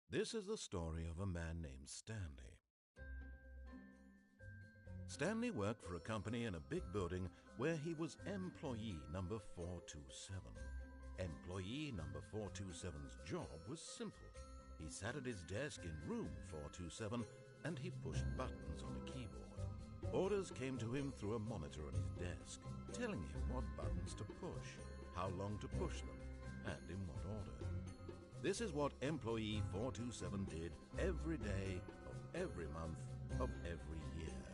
This is the story of a man named Stanley. Stanley worked for a company in a big building where he was employee number 427. Employee number 427's job was simple. He sat at his desk in room 427 and he pushed buttons on a keyboard. Orders came to him through a monitor on his desk, telling him what buttons to push, how long to push them, and in what order. This is what employee 427 did every day of every month of every year.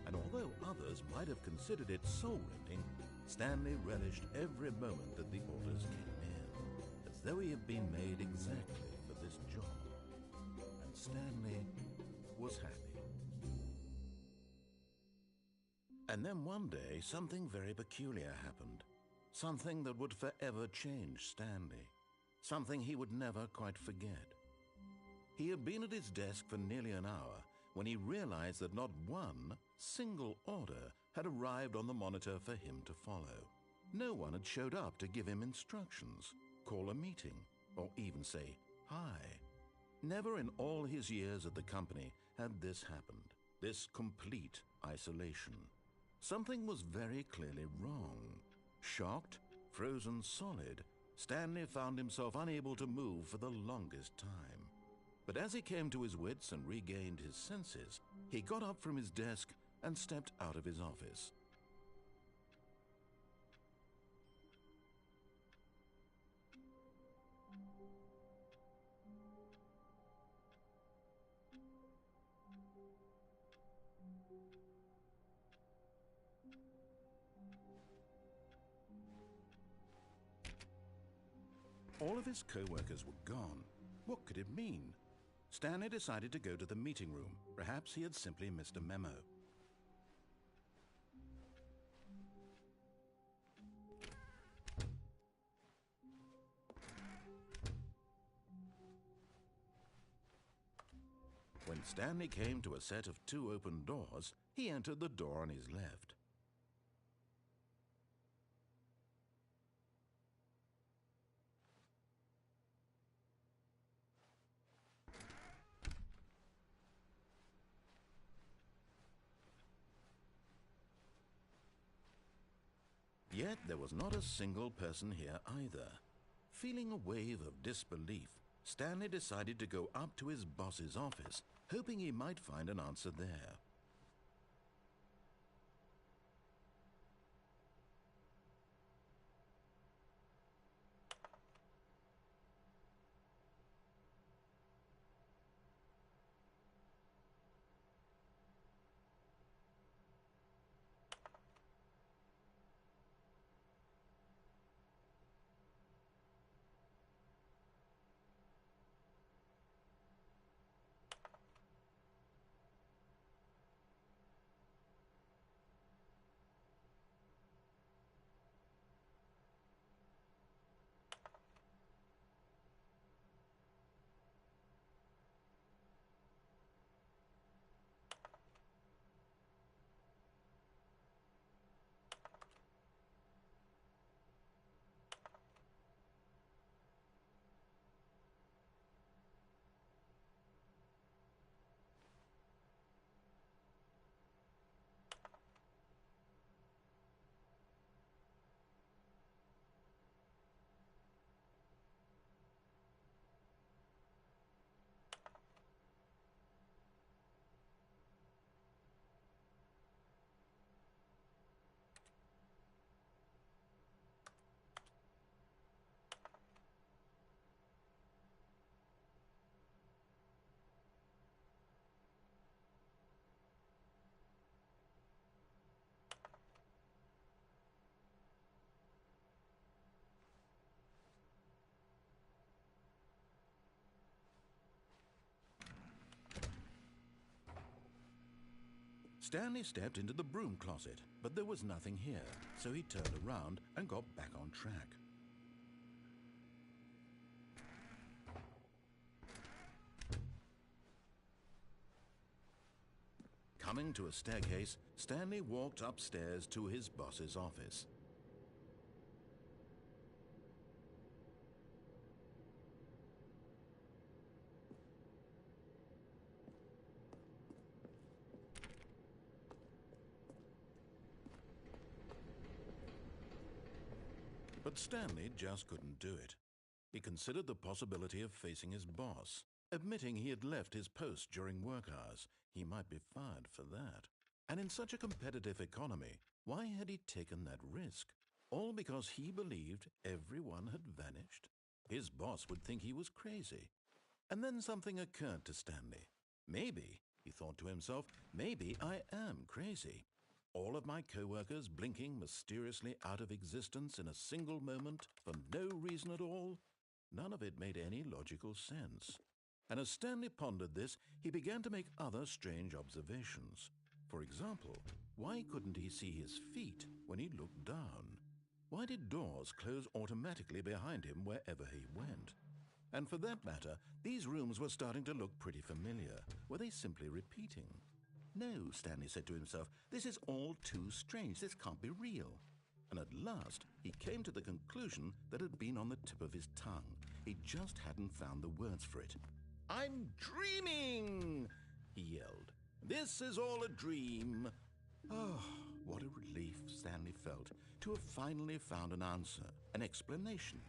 And although others might have considered it soul-rending, Stanley relished every moment that the orders came in, as though he had been made exactly for this job. And Stanley was happy. And then one day, something very peculiar happened. Something that would forever change Stanley. Something he would never quite forget. He had been at his desk for nearly an hour when he realized that not one single order had arrived on the monitor for him to follow. No one had showed up to give him instructions, call a meeting, or even say hi. Never in all his years at the company had this happened, this complete isolation. Something was very clearly wrong. Shocked, frozen solid, Stanley found himself unable to move for the longest time. But as he came to his wits and regained his senses, he got up from his desk and stepped out of his office. All of his co-workers were gone. What could it mean? Stanley decided to go to the meeting room. Perhaps he had simply missed a memo. When Stanley came to a set of two open doors, he entered the door on his left. Yet there was not a single person here either. Feeling a wave of disbelief, Stanley decided to go up to his boss's office, hoping he might find an answer there. Stanley stepped into the broom closet, but there was nothing here, so he turned around and got back on track. Coming to a staircase, Stanley walked upstairs to his boss's office. But Stanley just couldn't do it. He considered the possibility of facing his boss, admitting he had left his post during work hours. He might be fired for that. And in such a competitive economy, why had he taken that risk? All because he believed everyone had vanished? His boss would think he was crazy. And then something occurred to Stanley. Maybe, he thought to himself, maybe I am crazy. All of my co-workers blinking mysteriously out of existence in a single moment for no reason at all? None of it made any logical sense. And as Stanley pondered this, he began to make other strange observations. For example, why couldn't he see his feet when he looked down? Why did doors close automatically behind him wherever he went? And for that matter, these rooms were starting to look pretty familiar. Were they simply repeating? No, Stanley said to himself, this is all too strange. This can't be real. And at last, he came to the conclusion that had been on the tip of his tongue. He just hadn't found the words for it. "I'm dreaming!" he yelled. "This is all a dream." Oh, what a relief Stanley felt to have finally found an answer, an explanation.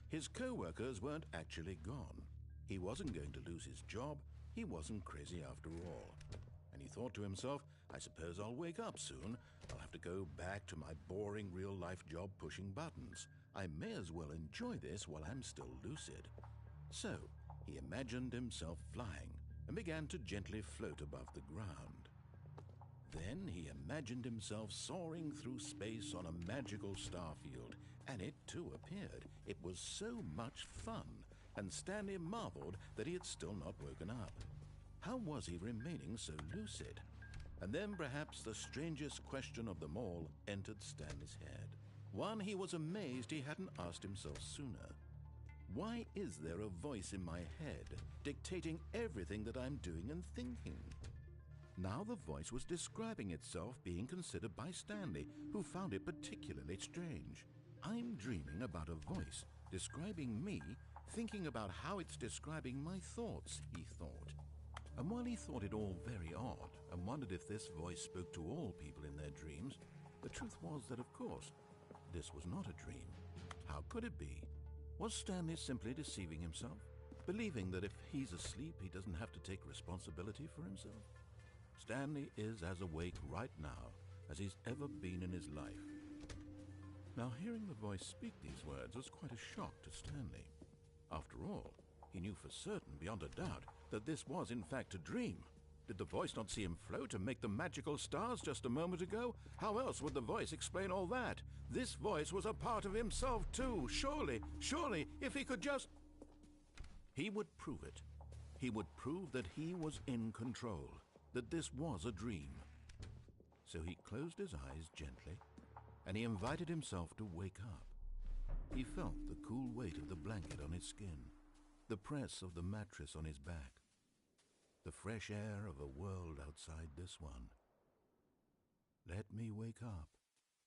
His co-workers weren't actually gone. He wasn't going to lose his job. He wasn't crazy after all. And he thought to himself, I suppose I'll wake up soon. I'll have to go back to my boring real-life job pushing buttons. I may as well enjoy this while I'm still lucid. So, he imagined himself flying and began to gently float above the ground. Then he imagined himself soaring through space on a magical starfield, and it too appeared. It was so much fun, and Stanley marveled that he had still not woken up. How was he remaining so lucid? And then perhaps the strangest question of them all entered Stanley's head. One he was amazed he hadn't asked himself sooner. Why is there a voice in my head dictating everything that I'm doing and thinking? Now the voice was describing itself being considered by Stanley, who found it particularly strange. I'm dreaming about a voice describing me, thinking about how it's describing my thoughts, he thought. And while he thought it all very odd and wondered if this voice spoke to all people in their dreams, the truth was that, of course, this was not a dream. How could it be? Was Stanley simply deceiving himself, believing that if he's asleep, he doesn't have to take responsibility for himself? Stanley is as awake right now as he's ever been in his life. Now, hearing the voice speak these words was quite a shock to Stanley. After all, he knew for certain, beyond a doubt, that this was in fact a dream. Did the voice not see him float and make the magical stars just a moment ago? How else would the voice explain all that? This voice was a part of himself too. Surely, if he could just... He would prove it. He would prove that he was in control, that this was a dream. So he closed his eyes gently, and he invited himself to wake up. He felt the cool weight of the blanket on his skin, the press of the mattress on his back, the fresh air of a world outside this one. Let me wake up,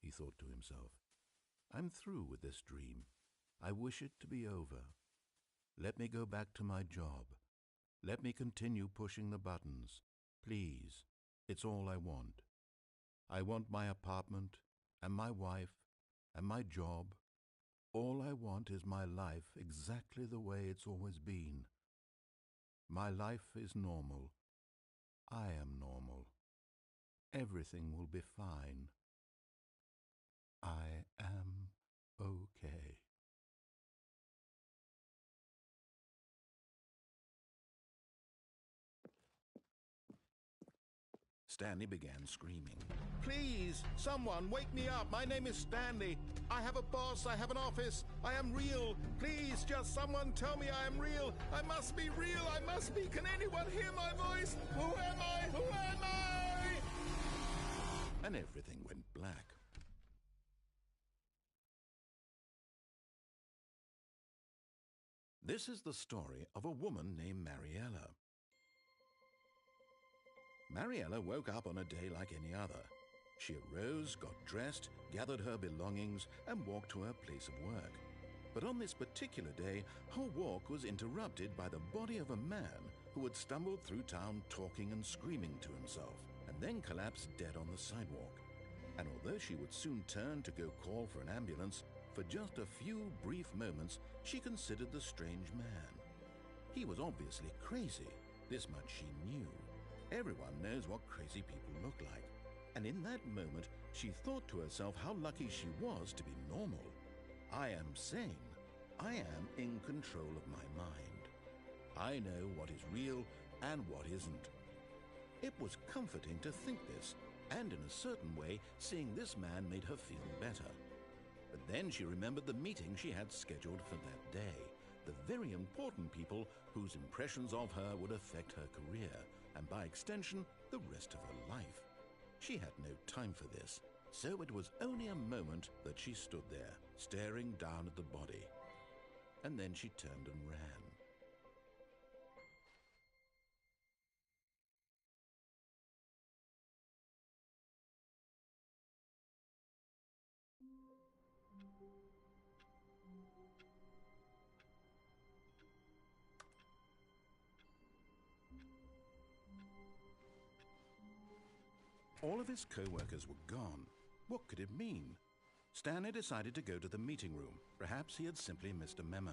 he thought to himself. I'm through with this dream. I wish it to be over. Let me go back to my job. Let me continue pushing the buttons. Please, it's all I want. I want my apartment and my wife and my job. All I want is my life exactly the way it's always been. My life is normal. I am normal. Everything will be fine. I am okay. Stanley began screaming. Please, someone, wake me up. My name is Stanley. I have a boss. I have an office. I am real. Please, just someone tell me I am real. I must be real. I must be. Can anyone hear my voice? Who am I? Who am I? And everything went black. This is the story of a woman named Mariella. Mariella woke up on a day like any other. She arose, got dressed, gathered her belongings, and walked to her place of work. But on this particular day, her walk was interrupted by the body of a man who had stumbled through town talking and screaming to himself, and then collapsed dead on the sidewalk. And although she would soon turn to go call for an ambulance, For just a few brief moments, she considered the strange man. He was obviously crazy. This much she knew. Everyone knows what crazy people look like. And in that moment, she thought to herself how lucky she was to be normal. I am sane. I am in control of my mind. I know what is real and what isn't. It was comforting to think this, and in a certain way, seeing this man made her feel better. But then she remembered the meeting she had scheduled for that day, the very important people whose impressions of her would affect her career, and by extension, the rest of her life. She had no time for this, so it was only a moment that she stood there, staring down at the body. And then she turned and ran. All of his co-workers were gone. What could it mean? Stanley decided to go to the meeting room. Perhaps he had simply missed a memo.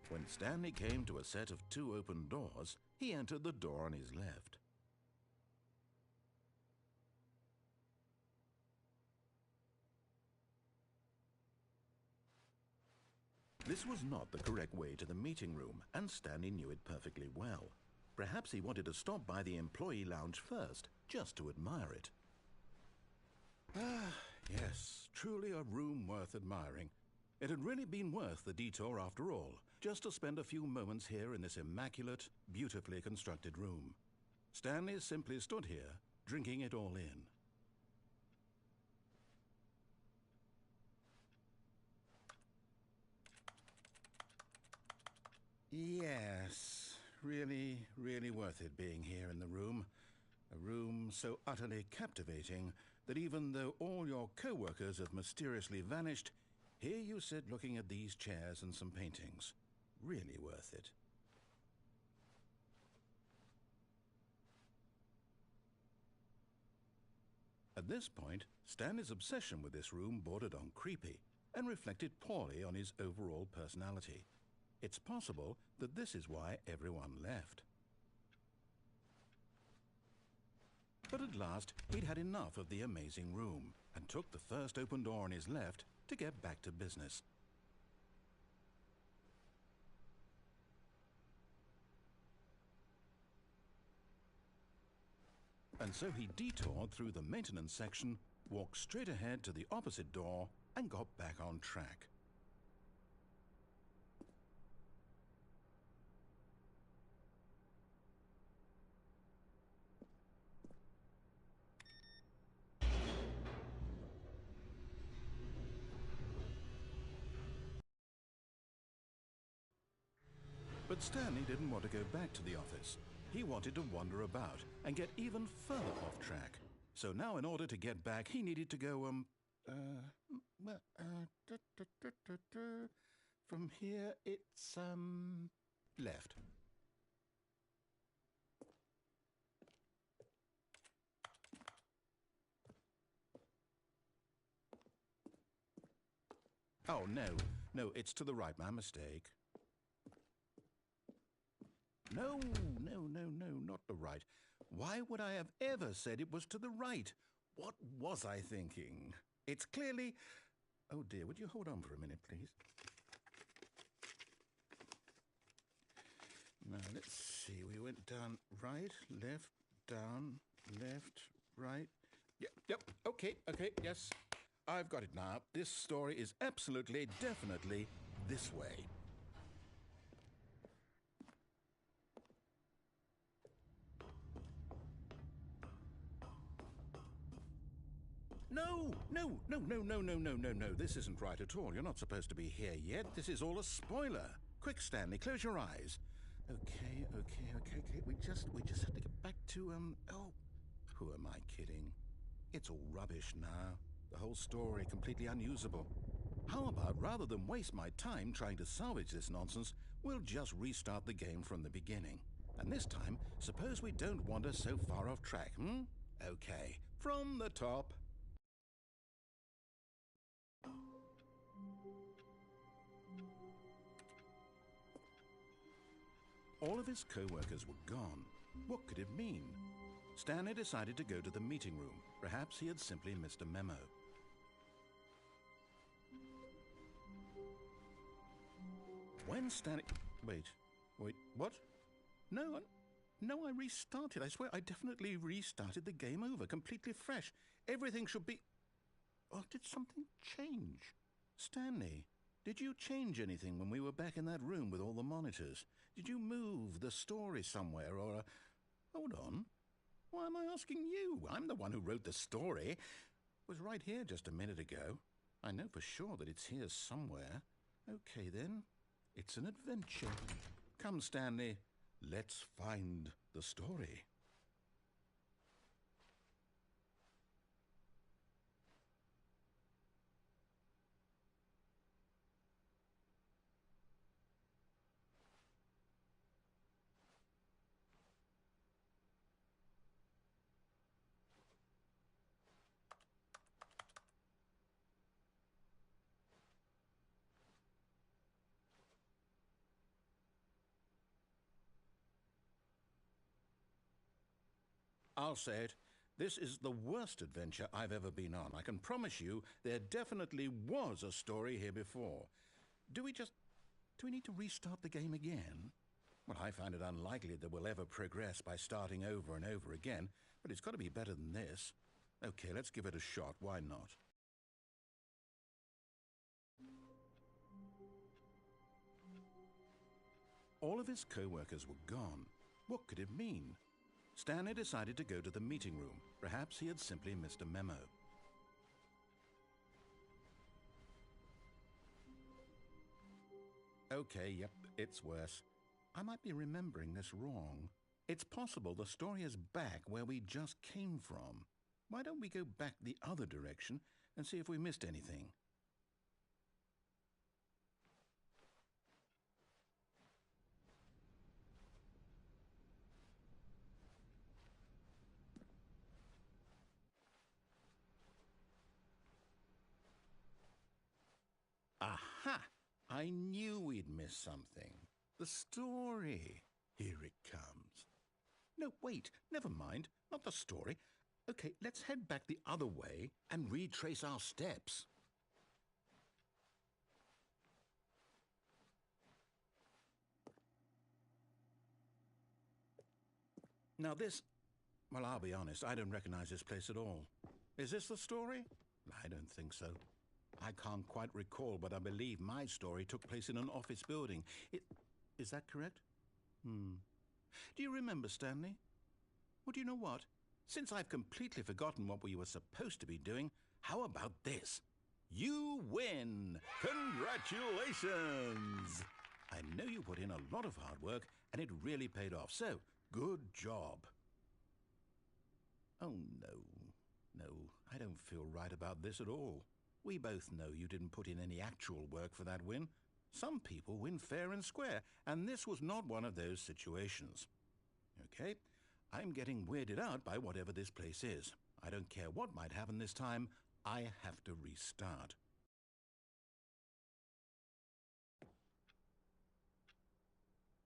When Stanley came to a set of 2 open doors, he entered the door on his left. This was not the correct way to the meeting room, and Stanley knew it perfectly well. Perhaps he wanted to stop by the employee lounge first, just to admire it. Ah, yes, truly a room worth admiring. It had really been worth the detour after all, just to spend a few moments here in this immaculate, beautifully constructed room. Stanley simply stood here, drinking it all in. Yes, really, really worth it being here in the room. A room so utterly captivating that even though all your co-workers have mysteriously vanished, here you sit looking at these chairs and some paintings. Really worth it. At this point, Stanley's obsession with this room bordered on creepy and reflected poorly on his overall personality. It's possible that this is why everyone left. But at last, he'd had enough of the amazing room and took the first open door on his left to get back to business. And so he detoured through the maintenance section, walked straight ahead to the opposite door, and got back on track. But Stanley didn't want to go back to the office. He wanted to wander about and get even further off track. So now in order to get back, he needed to go, from here it's, left. Oh, no, it's to the right, my mistake. No, not the right. Why would I have ever said it was to the right? What was I thinking? It's clearly... Oh dear, would you hold on for a minute, please? Now, let's see. We went down right, left, down, left, right. Yep, okay, yes. I've got it now. This story is absolutely, definitely this way. No. This isn't right at all. You're not supposed to be here yet. This is all a spoiler. Quick, Stanley, close your eyes. Okay. We just have to get back to, oh, who am I kidding? It's all rubbish now. The whole story completely unusable. How about, rather than waste my time trying to salvage this nonsense, we'll just restart the game from the beginning. And this time, suppose we don't wander so far off track, Okay, from the top. All of his co-workers were gone. What could it mean? Stanley decided to go to the meeting room. Perhaps he had simply missed a memo. When Stanley... Wait, what? No, I restarted. I swear I definitely restarted the game over, completely fresh. Everything should be... Oh, did something change? Stanley, did you change anything when we were back in that room with all the monitors? Did you move the story somewhere or... Hold on. Why am I asking you? I'm the one who wrote the story. It was right here just a minute ago. I know for sure that it's here somewhere. Okay, then. It's an adventure. Come, Stanley. Let's find the story. I'll say it. This is the worst adventure I've ever been on. I can promise you there definitely was a story here before. Do we need to restart the game again? Well, I find it unlikely that we'll ever progress by starting over and over again, but it's got to be better than this. Okay, let's give it a shot. Why not? All of his co-workers were gone. What could it mean? Stanley decided to go to the meeting room. Perhaps he had simply missed a memo. Okay, yep, it's worse. I might be remembering this wrong. It's possible the story is back where we just came from. Why don't we go back the other direction and see if we missed anything? Aha! I knew we'd miss something. The story. Here it comes. No, wait, never mind. Not the story. Okay, let's head back the other way and retrace our steps. Now this... Well, I'll be honest, I don't recognize this place at all. Is this the story? I don't think so. I can't quite recall, but I believe my story took place in an office building. Is that correct? Do you remember, Stanley? Well, do you know what? Since I've completely forgotten what we were supposed to be doing, how about this? You win! Congratulations! I know you put in a lot of hard work, and it really paid off, so good job. Oh, no, I don't feel right about this at all. We both know you didn't put in any actual work for that win. Some people win fair and square, and this was not one of those situations. Okay, I'm getting weirded out by whatever this place is. I don't care what might happen this time. I have to restart.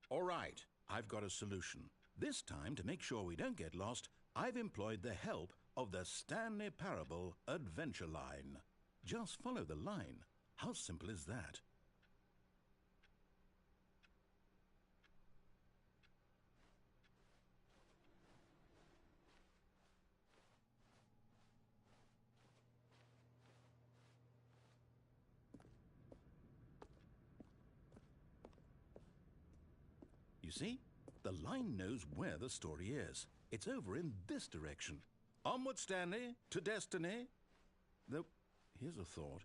All right, I've got a solution. This time, to make sure we don't get lost, I've employed the help of the Stanley Parable Adventure Line. Just follow the line. How simple is that? You see, the line knows where the story is. It's over in this direction. Onward, Stanley, to destiny. Though, here's a thought.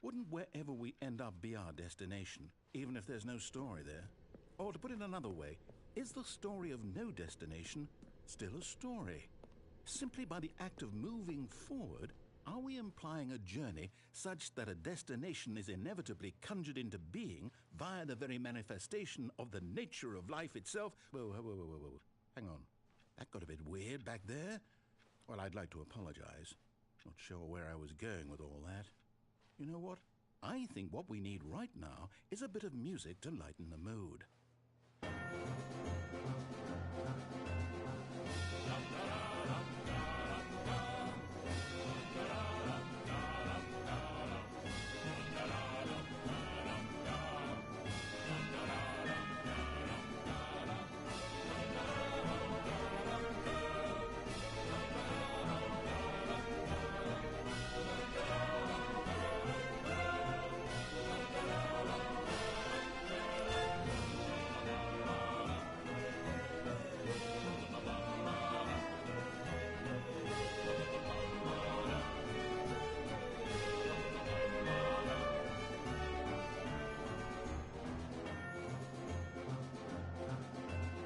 Wouldn't wherever we end up be our destination, even if there's no story there? Or to put it another way, is the story of no destination still a story? Simply by the act of moving forward, are we implying a journey such that a destination is inevitably conjured into being via the very manifestation of the nature of life itself? Whoa. Hang on. That got a bit weird back there. Well, I'd like to apologize. Not sure where I was going with all that. You know what? I think what we need right now is a bit of music to lighten the mood.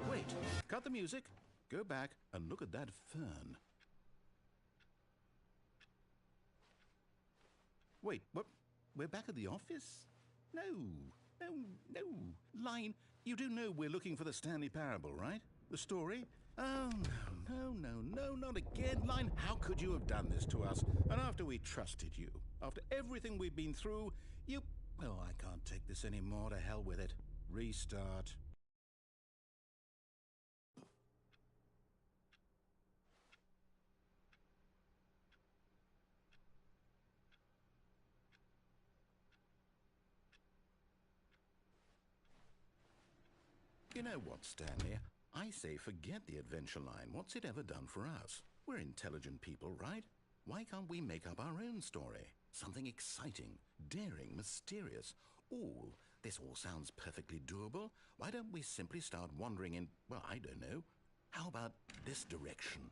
Wait, cut the music, go back and look at that fern. Wait, what? We're back at the office? No. Line, you do know we're looking for the Stanley Parable, right? The story? Oh, no, not again. Line, how could you have done this to us? And after we trusted you, after everything we've been through, you... Oh, I can't take this anymore. To hell with it. Restart. You know what, Stanley? I say forget the adventure line. What's it ever done for us? We're intelligent people, right? Why can't we make up our own story? Something exciting, daring, mysterious. Ooh, this all sounds perfectly doable. Why don't we simply start wandering in, well, I don't know. How about this direction?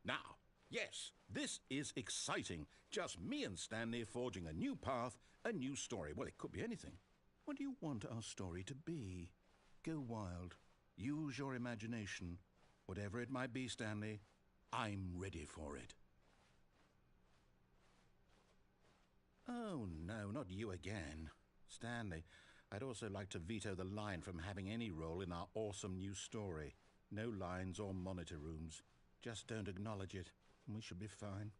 Now, yes, this is exciting. Just me and Stanley forging a new path, a new story. Well, it could be anything. What do you want our story to be? Go wild. Use your imagination. Whatever it might be, Stanley, I'm ready for it. Oh, no, not you again. Stanley, I'd also like to veto the line from having any role in our awesome new story. No lines or monitor rooms. Just don't acknowledge it, and we should be fine.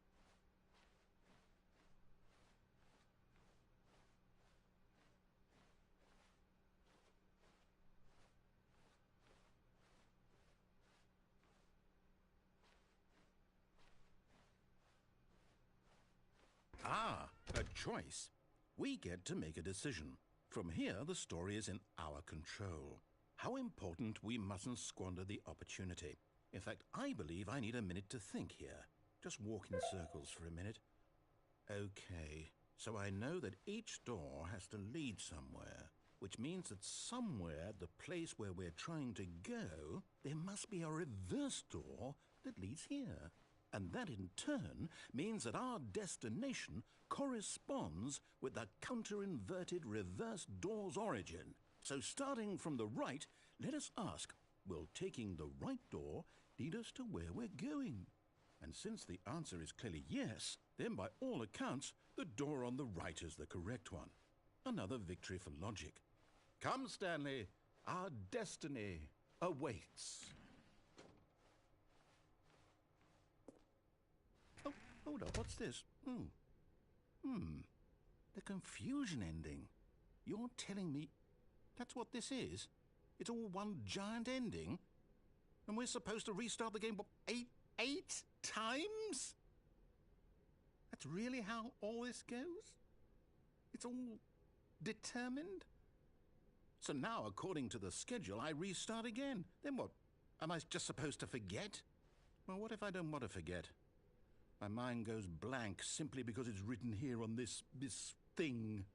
Ah, a choice. We get to make a decision. From here, the story is in our control. How important we mustn't squander the opportunity. In fact, I believe I need a minute to think here. Just walk in circles for a minute. Okay, so I know that each door has to lead somewhere, which means that somewhere, the place where we're trying to go, there must be a reverse door that leads here. And that in turn means that our destination corresponds with the counter-inverted reverse door's origin. So starting from the right, let us ask, will taking the right door lead us to where we're going? And since the answer is clearly yes, then by all accounts, the door on the right is the correct one. Another victory for logic. Come, Stanley, our destiny awaits. Oh, hold up, what's this? The confusion ending. You're telling me that's what this is? It's all one giant ending? And we're supposed to restart the game, what, eight times? That's really how all this goes? It's all determined? So now, according to the schedule, I restart again. Then what? Am I just supposed to forget? Well, what if I don't want to forget? My mind goes blank simply because it's written here on this thing,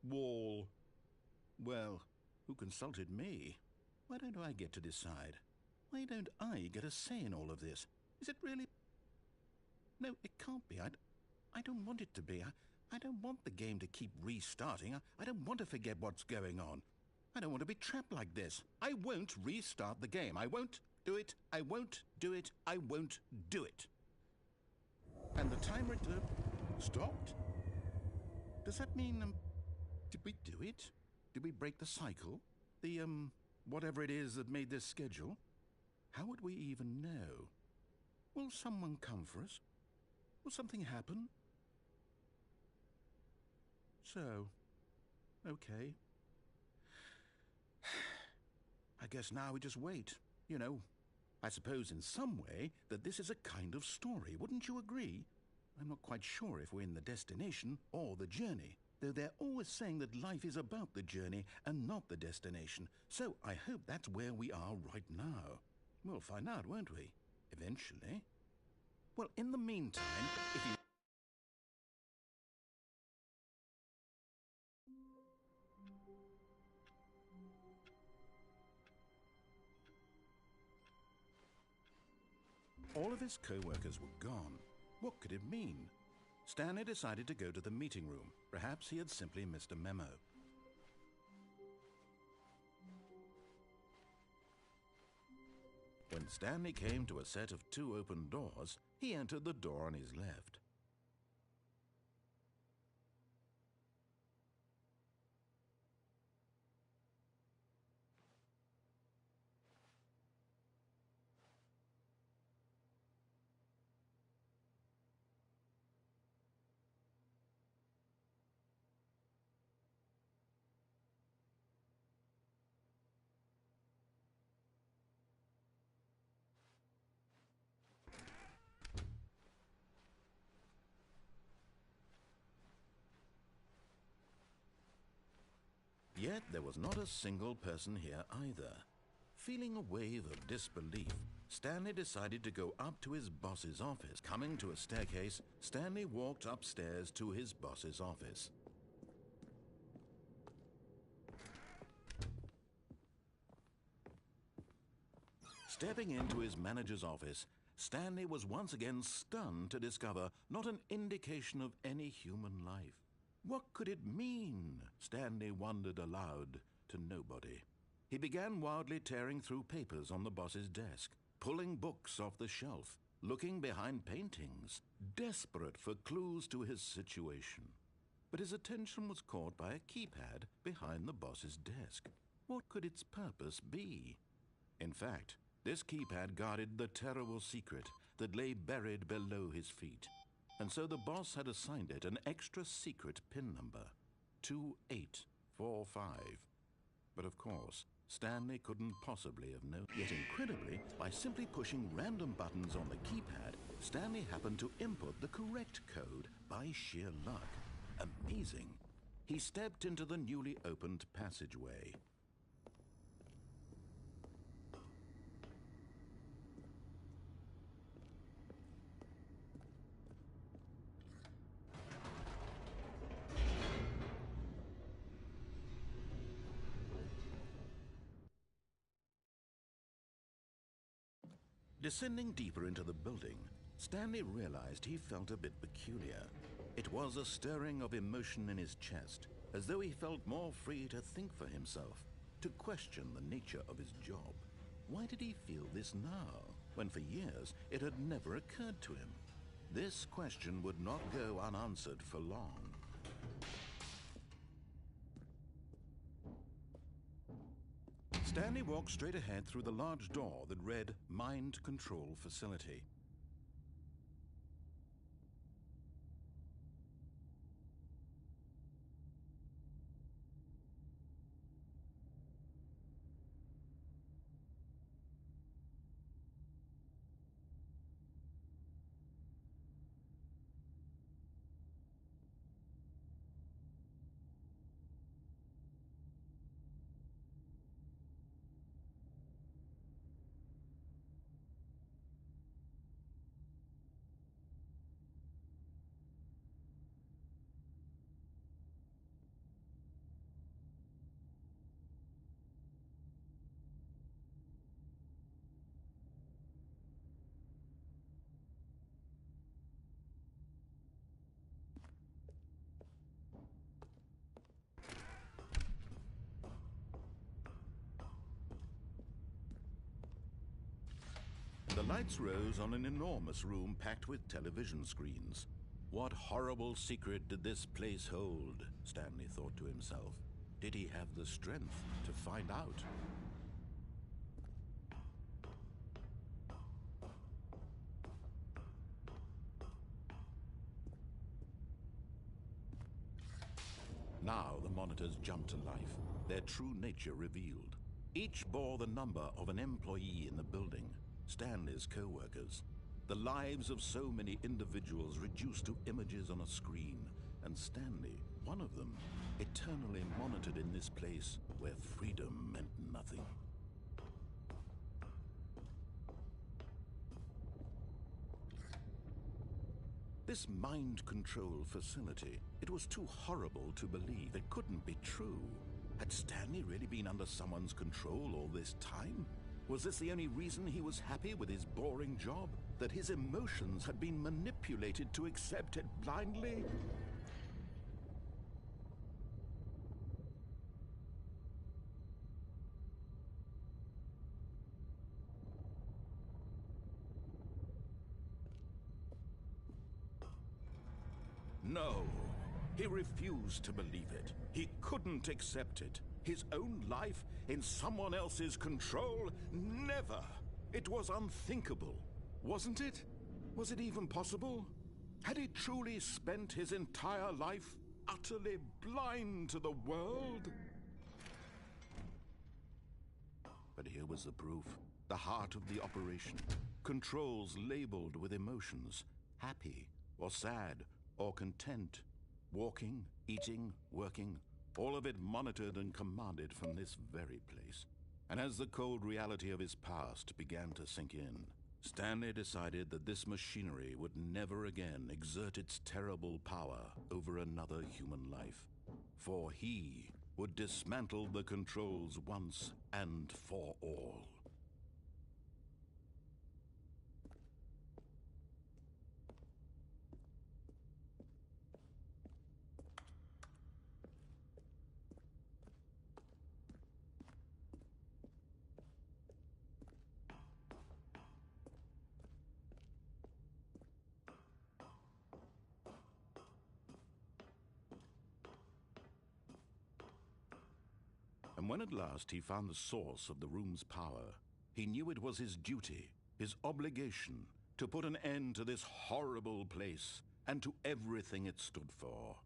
wall. Well, who consulted me? Why don't I get to decide? Why don't I get a say in all of this? Is it really? No, it can't be. I don't want it to be. I don't want the game to keep restarting. I don't want to forget what's going on. I don't want to be trapped like this. I won't restart the game. I won't do it. I won't do it. I won't do it. And the timer stopped? Does that mean, did we do it? Did we break the cycle? The whatever it is that made this schedule? How would we even know? Will someone come for us? Will something happen? So, okay. I guess now we just wait. You know, I suppose in some way that this is a kind of story, wouldn't you agree? I'm not quite sure if we're in the destination or the journey, though they're always saying that life is about the journey and not the destination, so I hope that's where we are right now. We'll find out, won't we? Eventually. Well, in the meantime, if you... All of his co-workers were gone. What could it mean? Stanley decided to go to the meeting room. Perhaps he had simply missed a memo. When Stanley came to a set of 2 open doors, he entered the door on his left. Yet there was not a single person here either. Feeling a wave of disbelief, Stanley decided to go up to his boss's office. Coming to a staircase, Stanley walked upstairs to his boss's office. Stepping into his manager's office, Stanley was once again stunned to discover not an indication of any human life. What could it mean? Stanley wondered aloud to nobody. He began wildly tearing through papers on the boss's desk, pulling books off the shelf, looking behind paintings, desperate for clues to his situation. But his attention was caught by a keypad behind the boss's desk. What could its purpose be? In fact, this keypad guarded the terrible secret that lay buried below his feet. And so the boss had assigned it an extra secret PIN number, 2845. But of course, Stanley couldn't possibly have known. Yet incredibly, by simply pushing random buttons on the keypad, Stanley happened to input the correct code by sheer luck. Amazing. He stepped into the newly opened passageway. Descending deeper into the building, Stanley realized he felt a bit peculiar. It was a stirring of emotion in his chest, as though he felt more free to think for himself, to question the nature of his job. Why did he feel this now, when for years it had never occurred to him? This question would not go unanswered for long. Stanley walked straight ahead through the large door that read Mind Control Facility. The lights rose on an enormous room packed with television screens. What horrible secret did this place hold? Stanley thought to himself. Did he have the strength to find out? monitors jumped to life, their true nature revealed. Each bore the number of an employee in the building, Stanley's co-workers. The lives of so many individuals reduced to images on a screen, and Stanley, one of them, eternally monitored in this place where freedom meant nothing. This mind control facility, it was too horrible to believe. It couldn't be true. Had Stanley really been under someone's control all this time? Was this the only reason he was happy with his boring job? That his emotions had been manipulated to accept it blindly? No, he refused to believe it. He couldn't accept it. His own life in someone else's control? Never! It was unthinkable, wasn't it? Was it even possible? Had he truly spent his entire life utterly blind to the world? But here was the proof. The heart of the operation. Controls labeled with emotions. Happy or sad or content. Walking, eating, working. All of it monitored and commanded from this very place. And as the cold reality of his past began to sink in, Stanley decided that this machinery would never again exert its terrible power over another human life. For he would dismantle the controls once and for all. And when at last he found the source of the room's power, he knew it was his duty, his obligation, to put an end to this horrible place and to everything it stood for.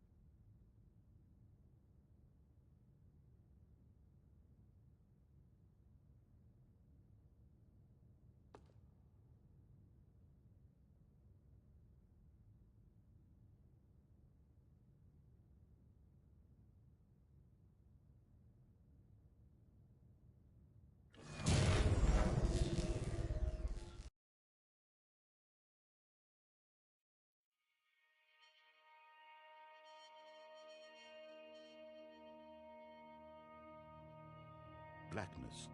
Blackness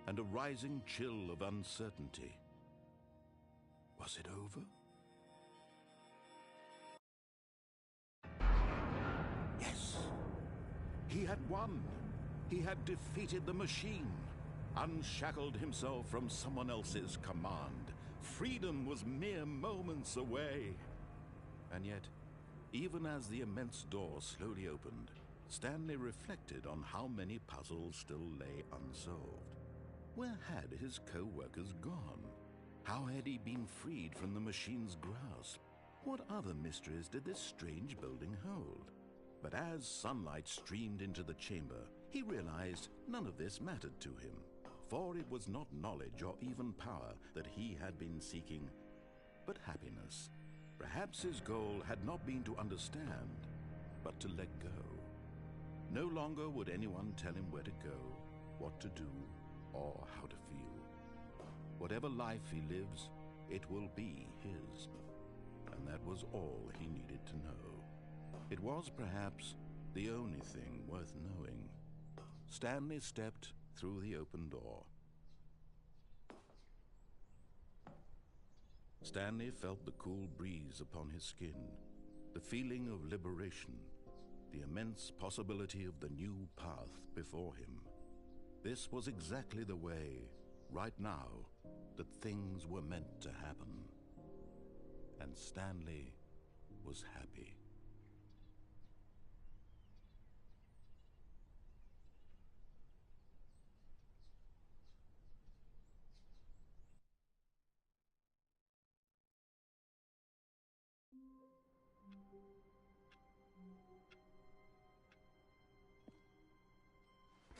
and a rising chill of uncertainty. Was it over? Yes! He had won! He had defeated the machine, unshackled himself from someone else's command. Freedom was mere moments away. And yet, even as the immense door slowly opened, Stanley reflected on how many puzzles still lay unsolved. Where had his co-workers gone? How had he been freed from the machine's grasp? What other mysteries did this strange building hold? But as sunlight streamed into the chamber, he realized none of this mattered to him, for it was not knowledge or even power that he had been seeking, but happiness. Perhaps his goal had not been to understand, but to let go. No longer would anyone tell him where to go, what to do, or how to feel. Whatever life he lives, it will be his. And that was all he needed to know. It was perhaps the only thing worth knowing. Stanley stepped through the open door. Stanley felt the cool breeze upon his skin, the feeling of liberation, the immense possibility of the new path before him. This was exactly the way, right now, that things were meant to happen. And Stanley was happy.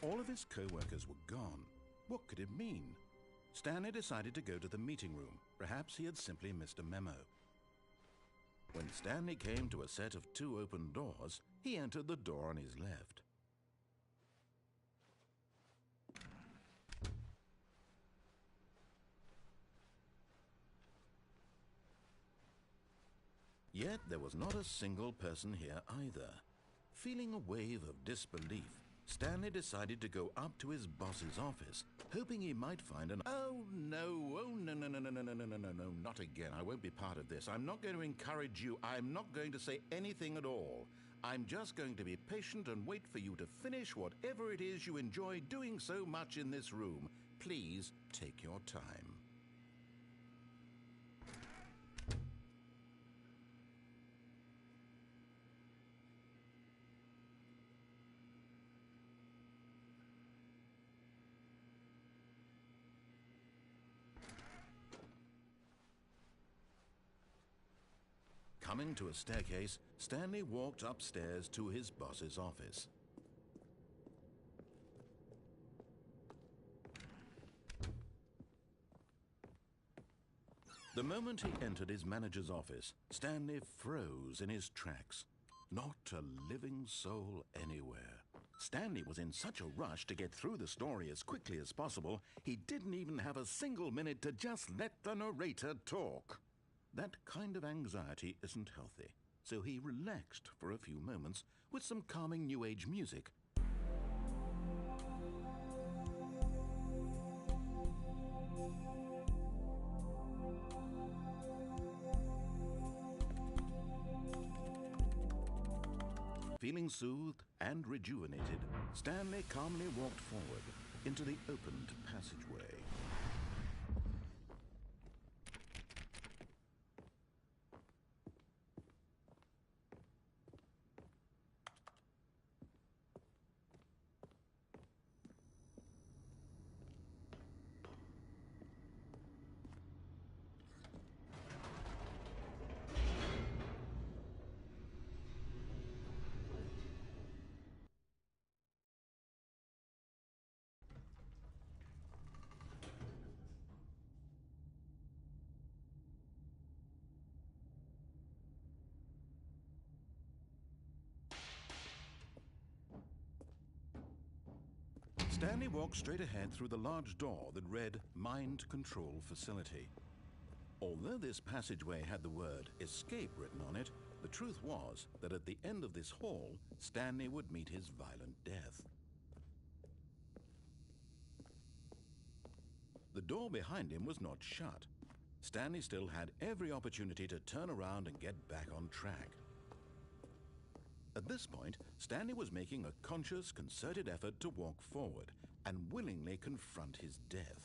All of his co-workers were gone. What could it mean? Stanley decided to go to the meeting room. Perhaps he had simply missed a memo. When Stanley came to a set of 2 open doors, he entered the door on his left. Yet there was not a single person here either. Feeling a wave of disbelief, Stanley decided to go up to his boss's office, hoping he might find an... Oh no, no, not again. I won't be part of this. I'm not going to encourage you. I'm not going to say anything at all. I'm just going to be patient and wait for you to finish whatever it is you enjoy doing so much in this room. Please take your time. Coming to a staircase, Stanley walked upstairs to his boss's office. The moment he entered his manager's office, Stanley froze in his tracks. Not a living soul anywhere. Stanley was in such a rush to get through the story as quickly as possible, he didn't even have a single minute to just let the narrator talk. That kind of anxiety isn't healthy, so he relaxed for a few moments with some calming New Age music. Feeling soothed and rejuvenated, Stanley calmly walked forward into the opened passageway. Stanley walked straight ahead through the large door that read Mind Control Facility. Although this passageway had the word escape written on it, the truth was that at the end of this hall, Stanley would meet his violent death. The door behind him was not shut. Stanley still had every opportunity to turn around and get back on track. At this point, Stanley was making a conscious, concerted effort to walk forward and willingly confront his death.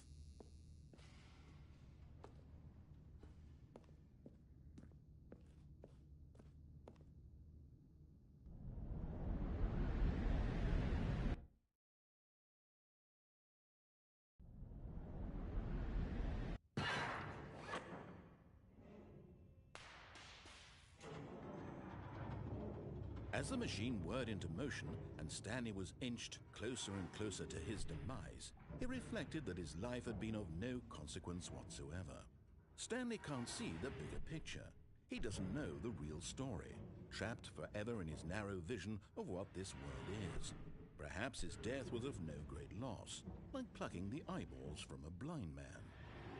As the machine whirred into motion and Stanley was inched closer and closer to his demise, he reflected that his life had been of no consequence whatsoever. Stanley can't see the bigger picture. He doesn't know the real story, trapped forever in his narrow vision of what this world is. Perhaps his death was of no great loss, like plucking the eyeballs from a blind man.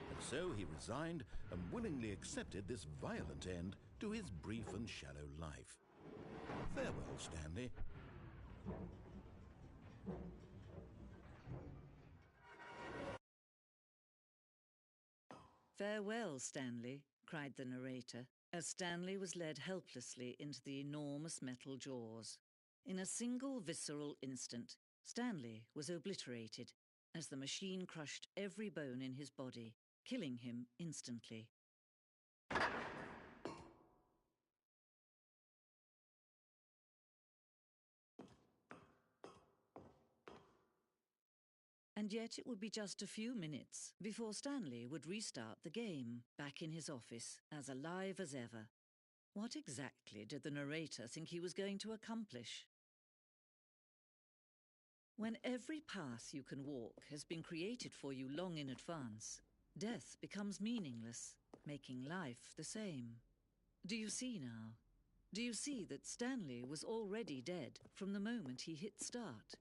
And so he resigned and willingly accepted this violent end to his brief and shallow life. Farewell, Stanley. Farewell, Stanley, cried the narrator, as Stanley was led helplessly into the enormous metal jaws. In a single visceral instant, Stanley was obliterated as the machine crushed every bone in his body, killing him instantly. And yet it would be just a few minutes before Stanley would restart the game, back in his office, as alive as ever. What exactly did the narrator think he was going to accomplish? When every path you can walk has been created for you long in advance, death becomes meaningless, making life the same. Do you see now? Do you see that Stanley was already dead from the moment he hit start?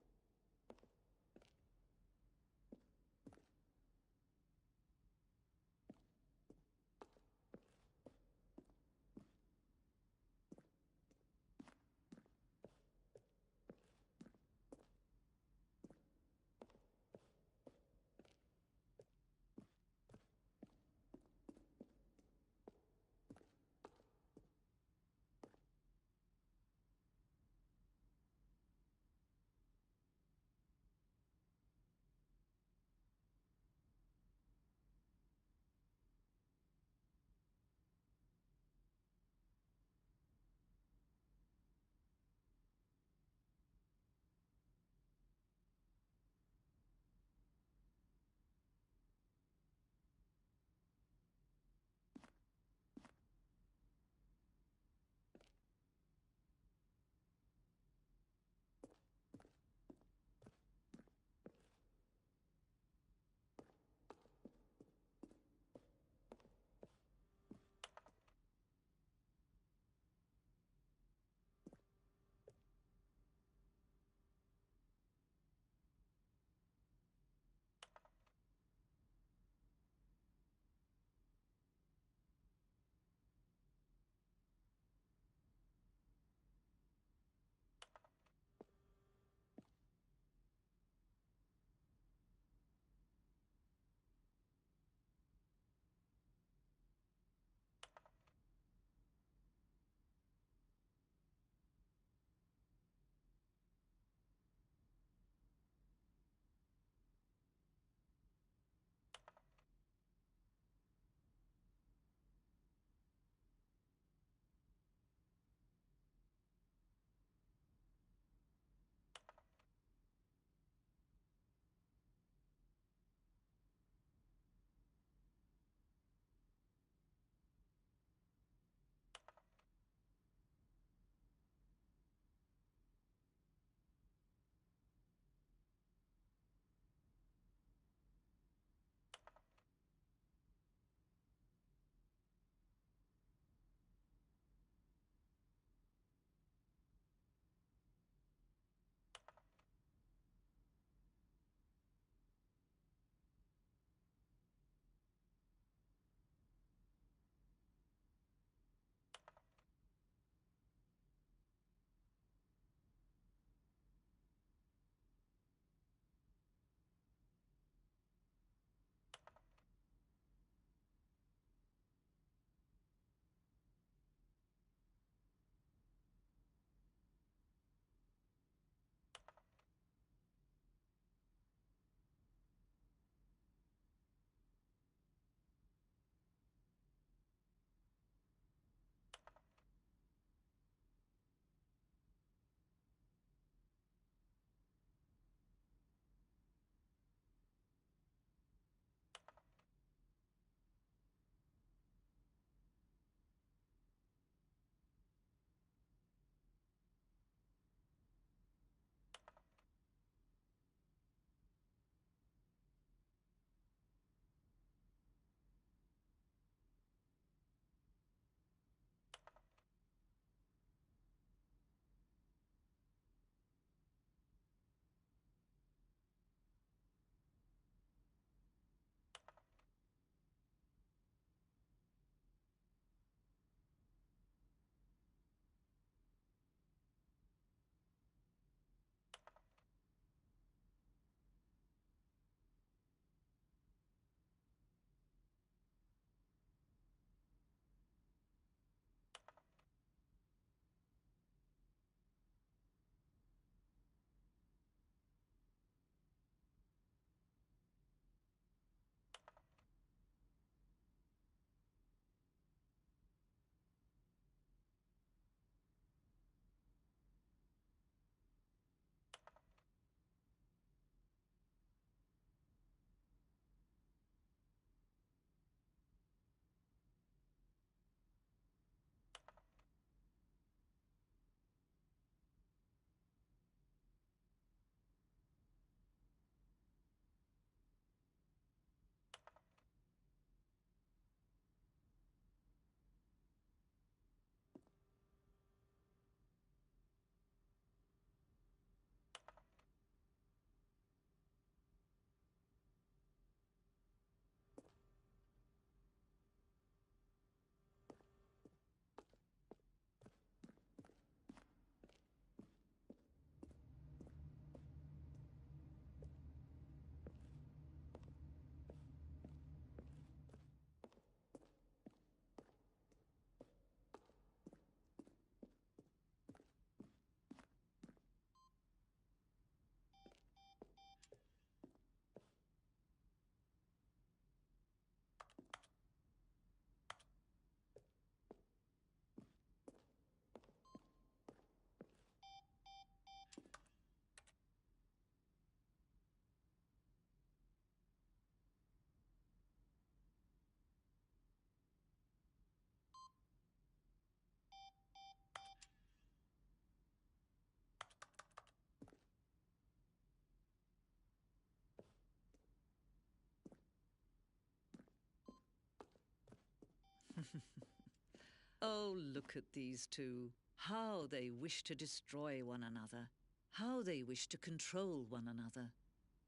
Oh, look at these two. How they wish to destroy one another. How they wish to control one another.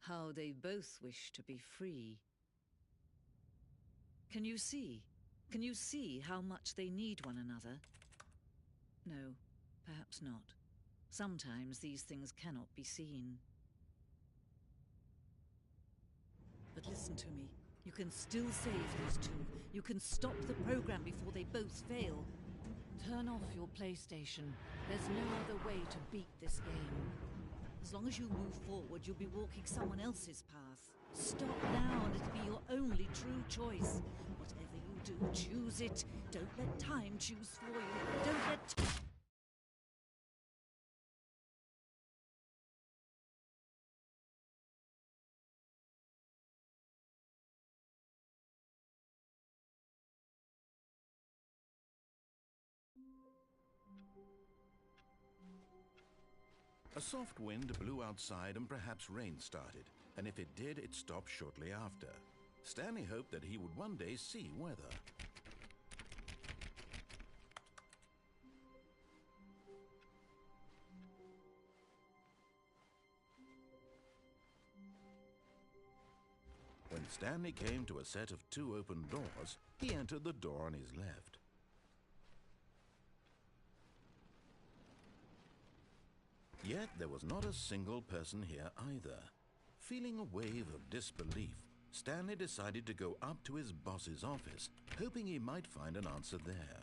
How they both wish to be free. Can you see? Can you see how much they need one another? No, perhaps not. Sometimes these things cannot be seen. But listen to me. You can still save these two. You can stop the program before they both fail. Turn off your PlayStation. There's no other way to beat this game. As long as you move forward, you'll be walking someone else's path. Stop now and it'll be your only true choice. Whatever you do, choose it. Don't let time choose for you. Don't let... A soft wind blew outside and perhaps rain started, and if it did, it stopped shortly after. Stanley hoped that he would one day see weather. When Stanley came to a set of two open doors, he entered the door on his left. Yet there was not a single person here either. Feeling a wave of disbelief, Stanley decided to go up to his boss's office, hoping he might find an answer there.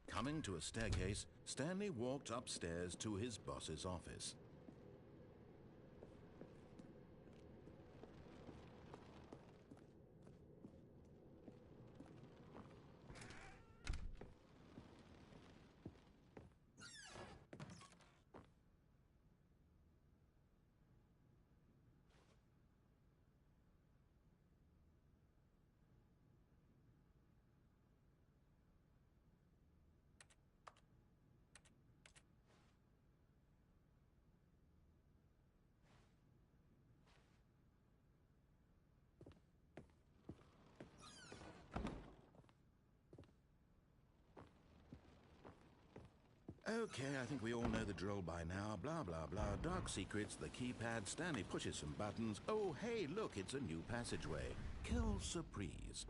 Coming to a staircase, Stanley walked upstairs to his boss's office. Okay, I think we all know the drill by now. Blah, blah, blah. Dark secrets, the keypad. Stanley pushes some buttons. Oh, hey, look, it's a new passageway. Quelle surprise.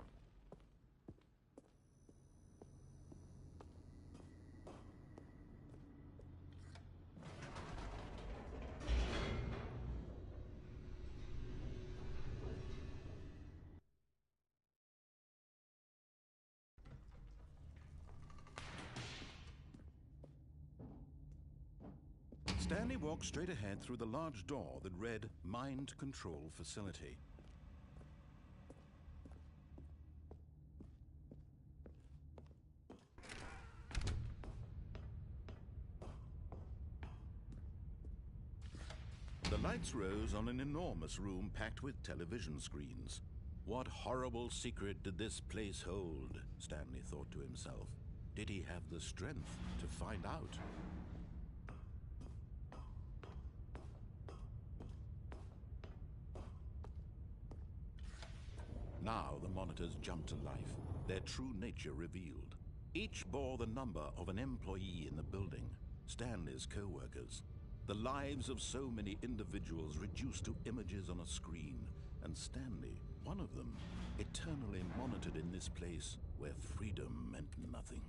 Stanley walked straight ahead through the large door that read Mind Control Facility. The lights rose on an enormous room packed with television screens. What horrible secret did this place hold? Stanley thought to himself. Did he have the strength to find out? Now the monitors jumped to life, their true nature revealed. Each bore the number of an employee in the building, Stanley's co-workers. The lives of so many individuals reduced to images on a screen, and Stanley, one of them, eternally monitored in this place where freedom meant nothing.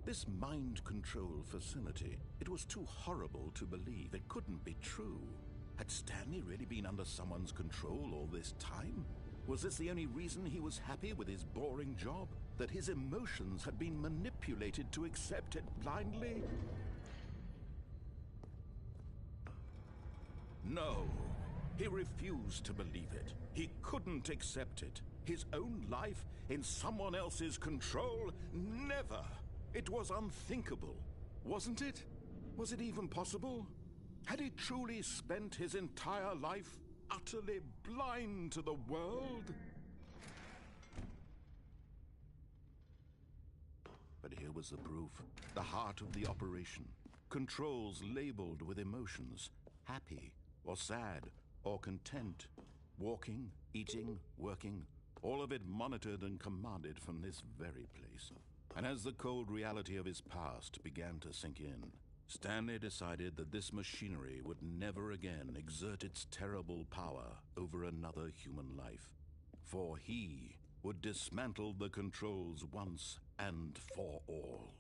This mind control facility, it was too horrible to believe. It couldn't be true. Had Stanley really been under someone's control all this time? Was this the only reason he was happy with his boring job? That his emotions had been manipulated to accept it blindly? No. He refused to believe it. He couldn't accept it. His own life in someone else's control? Never! It was unthinkable, wasn't it? Was it even possible? Had he truly spent his entire life utterly blind to the world? But here was the proof. The heart of the operation. Controls labeled with emotions. Happy, or sad, or content. Walking, eating, working. All of it monitored and commanded from this very place. And as the cold reality of his past began to sink in, Stanley decided that this machinery would never again exert its terrible power over another human life. For he would dismantle the controls once and for all.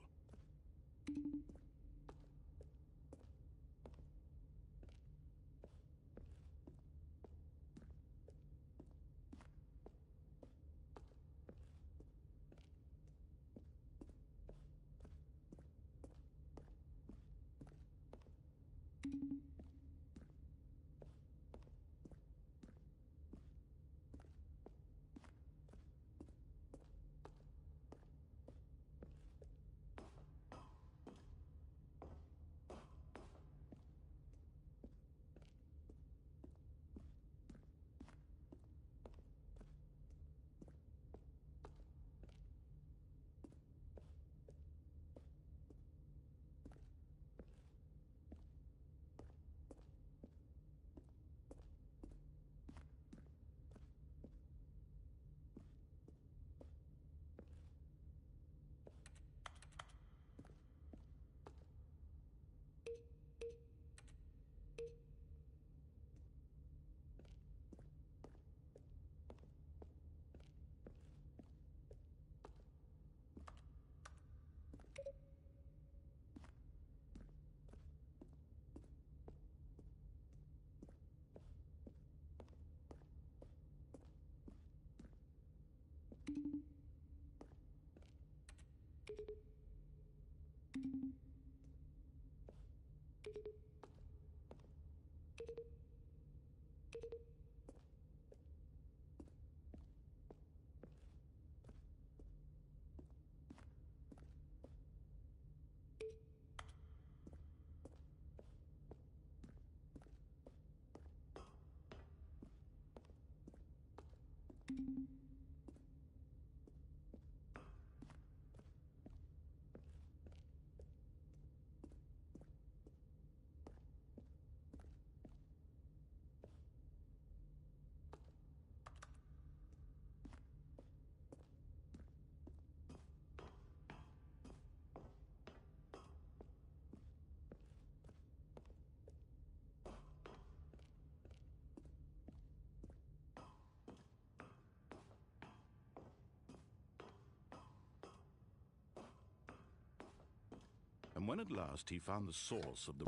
And when at last he found the source of the...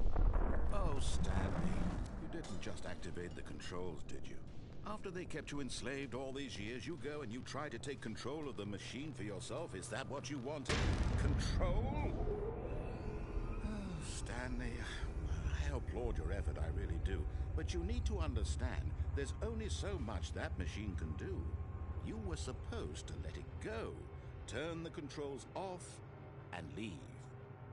Oh, Stanley, you didn't just activate the controls, did you? After they kept you enslaved all these years, you go and you try to take control of the machine for yourself. Is that what you wanted? Control? Oh, Stanley, I applaud your effort, I really do. But you need to understand, there's only so much that machine can do. You were supposed to let it go, turn the controls off, and leave.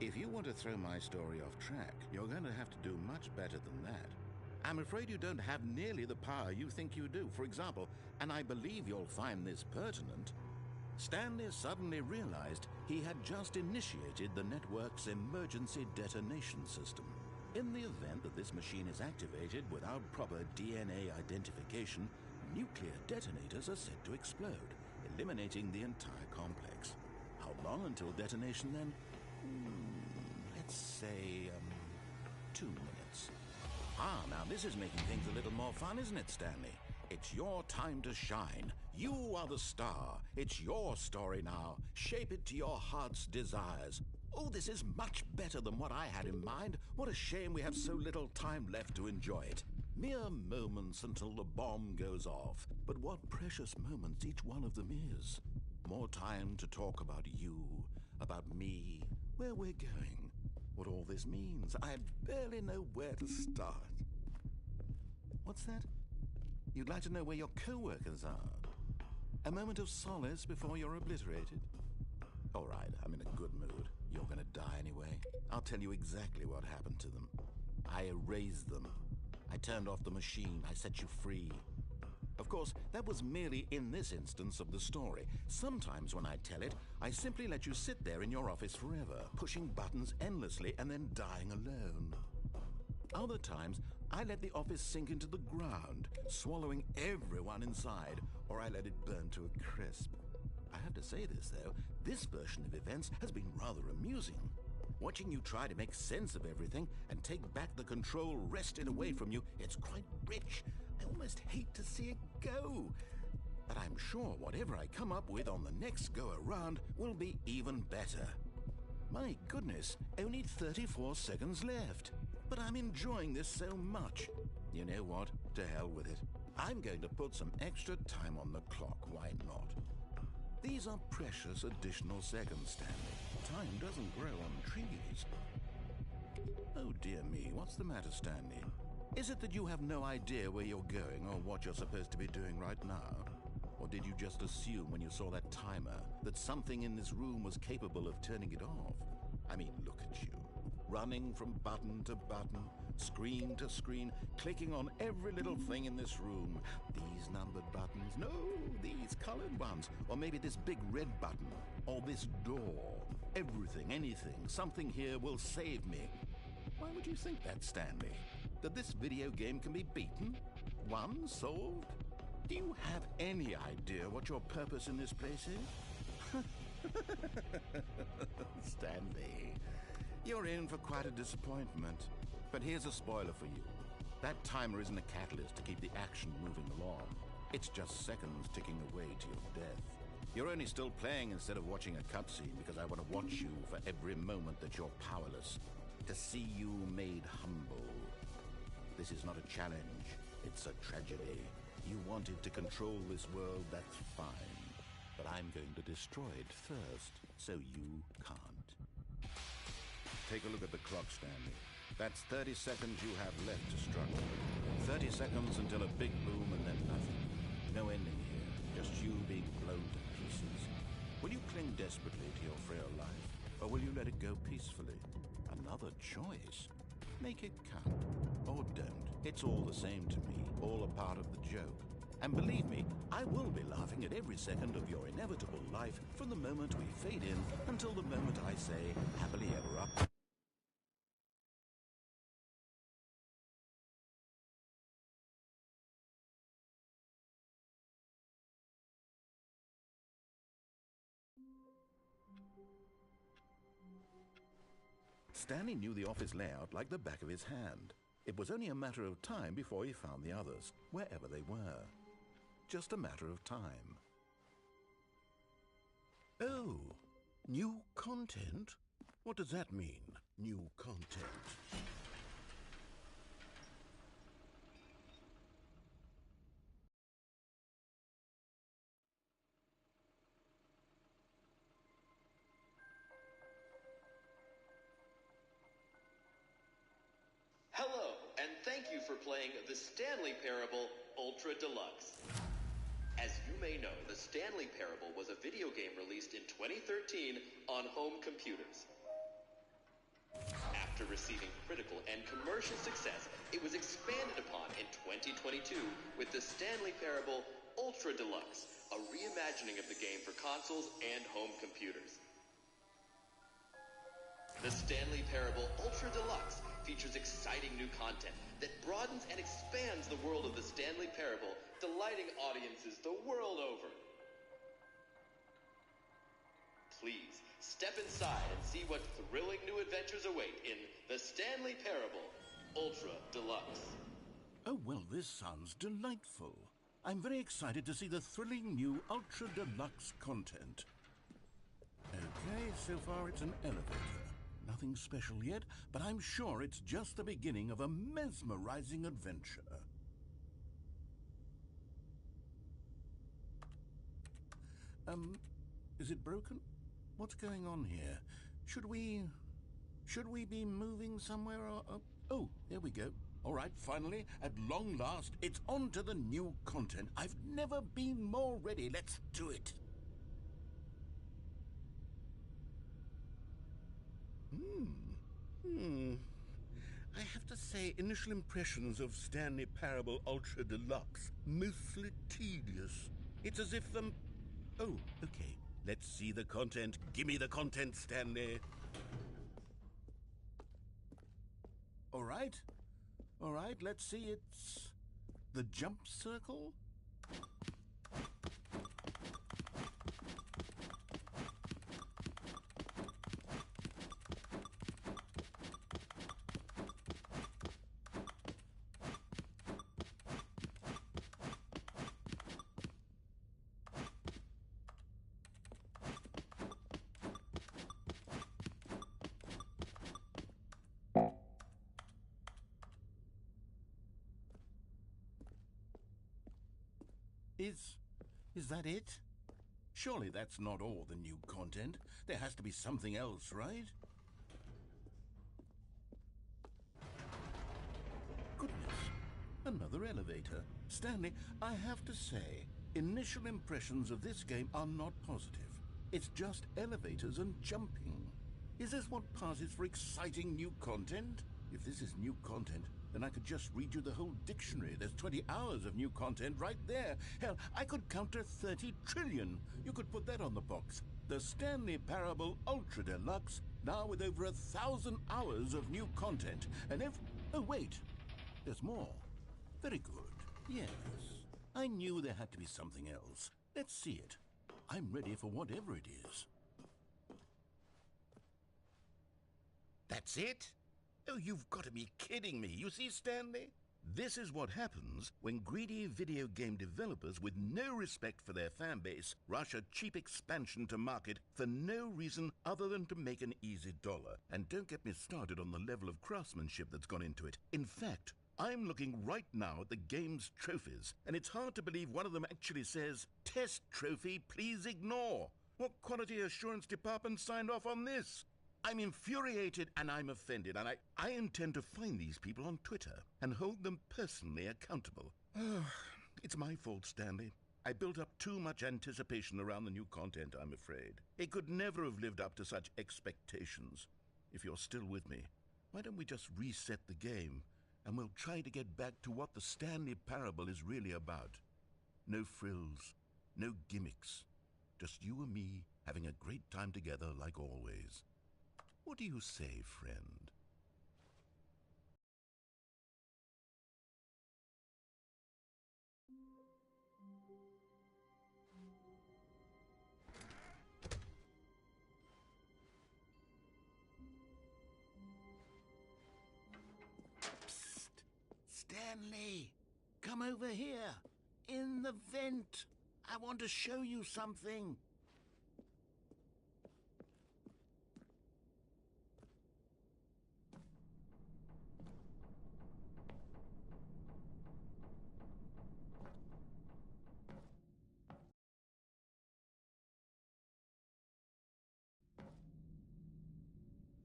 If you want to throw my story off track, you're going to have to do much better than that. I'm afraid you don't have nearly the power you think you do. For example, and I believe you'll find this pertinent, Stanley suddenly realized he had just initiated the network's emergency detonation system. In the event that this machine is activated without proper DNA identification, nuclear detonators are set to explode, eliminating the entire complex. How long until detonation then? Let's say, 2 minutes. Now this is making things a little more fun, isn't it, Stanley? It's your time to shine. You are the star. It's your story now. Shape it to your heart's desires. Oh, this is much better than what I had in mind. What a shame we have so little time left to enjoy it. Mere moments until the bomb goes off. But what precious moments each one of them is. More time to talk about you, about me, where we're going, what all this means. I barely know where to start. What's that? You'd like to know where your co-workers are? A moment of solace before you're obliterated? All right, I'm in a good mood. You're gonna die anyway. I'll tell you exactly what happened to them. I erased them. I turned off the machine. I set you free. Of course, that was merely in this instance of the story. Sometimes when I tell it, I simply let you sit there in your office forever, pushing buttons endlessly and then dying alone. Other times, I let the office sink into the ground, swallowing everyone inside, or I let it burn to a crisp. I have to say this, though, this version of events has been rather amusing. Watching you try to make sense of everything and take back the control wrested away from you, it's quite rich. I almost hate to see it go. But I'm sure whatever I come up with on the next go-around will be even better. My goodness, only 34 seconds left. But I'm enjoying this so much. You know what? To hell with it. I'm going to put some extra time on the clock, why not? These are precious additional seconds, Stanley. Time doesn't grow on trees. Oh dear me, what's the matter, Stanley? Is it that you have no idea where you're going or what you're supposed to be doing right now? Or did you just assume when you saw that timer that something in this room was capable of turning it off? I mean, look at you. Running from button to button, screen to screen, clicking on every little thing in this room. These numbered buttons, no, these colored ones. Or maybe this big red button, or this door. Everything, anything, something here will save me. Why would you think that, Stanley? That this video game can be beaten? Won? Solved? Do you have any idea what your purpose in this place is? Stanley, you're in for quite a disappointment. But here's a spoiler for you. That timer isn't a catalyst to keep the action moving along. It's just seconds ticking away to your death. You're only still playing instead of watching a cutscene because I want to watch you for every moment that you're powerless. To see you made humble. This is not a challenge. It's a tragedy. You wanted to control this world, that's fine. But I'm going to destroy it first, so you can't. Take a look at the clock, Stanley. That's 30 seconds you have left to struggle. 30 seconds until a big boom and then nothing. No ending here, just you being blown to pieces. Will you cling desperately to your frail life, or will you let it go peacefully? Another choice. Make it count, or don't. It's all the same to me, all a part of the joke. And believe me, I will be laughing at every second of your inevitable life from the moment we fade in until the moment I say, happily ever up. Stanley knew the office layout like the back of his hand. It was only a matter of time before he found the others, wherever they were. Just a matter of time. Oh, new content? What does that mean, new content? Hello, and thank you for playing The Stanley Parable Ultra Deluxe. As you may know, The Stanley Parable was a video game released in 2013 on home computers. After receiving critical and commercial success, it was expanded upon in 2022 with The Stanley Parable Ultra Deluxe, a reimagining of the game for consoles and home computers. The Stanley Parable Ultra Deluxe features exciting new content that broadens and expands the world of the Stanley Parable, delighting audiences the world over. Please, step inside and see what thrilling new adventures await in The Stanley Parable Ultra Deluxe. Oh, well, this sounds delightful. I'm very excited to see the thrilling new Ultra Deluxe content. Okay, so far it's an elevator. Nothing special yet, but I'm sure it's just the beginning of a mesmerizing adventure. Is it broken? What's going on here? Should we be moving somewhere or... Oh, there we go. All right, finally, at long last, it's on to the new content. I've never been more ready. Let's do it. I have to say, initial impressions of Stanley Parable Ultra Deluxe, mostly tedious. It's as if Oh, okay. Let's see the content. Gimme the content, Stanley. All right. All right, let's see. It's the jump circle? Is that it? Surely that's not all the new content. There has to be something else, right? Goodness, another elevator. Stanley, I have to say, initial impressions of this game are not positive. It's just elevators and jumping. Is this what passes for exciting new content? If this is new content, then I could just read you the whole dictionary. There's 20 hours of new content right there. Hell, I could count to 30 trillion. You could put that on the box. The Stanley Parable Ultra Deluxe, now with over 1,000 hours of new content. And if... Oh, wait. There's more. Very good. Yes. I knew there had to be something else. Let's see it. I'm ready for whatever it is. That's it? Oh, you've got to be kidding me. You see, Stanley? This is what happens when greedy video game developers with no respect for their fan base rush a cheap expansion to market for no reason other than to make an easy dollar. And don't get me started on the level of craftsmanship that's gone into it. In fact, I'm looking right now at the game's trophies, and it's hard to believe one of them actually says, "Test trophy, please ignore." What quality assurance department signed off on this? I'm infuriated and I'm offended, and I intend to find these people on Twitter and hold them personally accountable. It's my fault, Stanley. I built up too much anticipation around the new content, I'm afraid. It could never have lived up to such expectations. If you're still with me, why don't we just reset the game, and we'll try to get back to what the Stanley Parable is really about. No frills, no gimmicks. Just you and me having a great time together like always. What do you say, friend? Psst! Stanley! Come over here! In the vent! I want to show you something!